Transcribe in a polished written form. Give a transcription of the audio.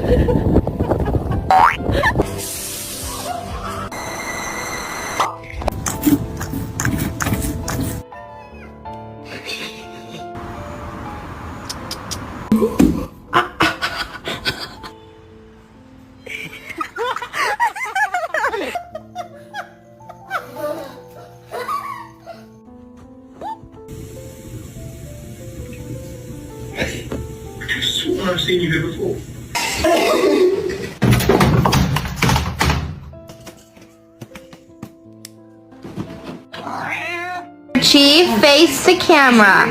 I swear I've seen you here before. Chief, face the camera.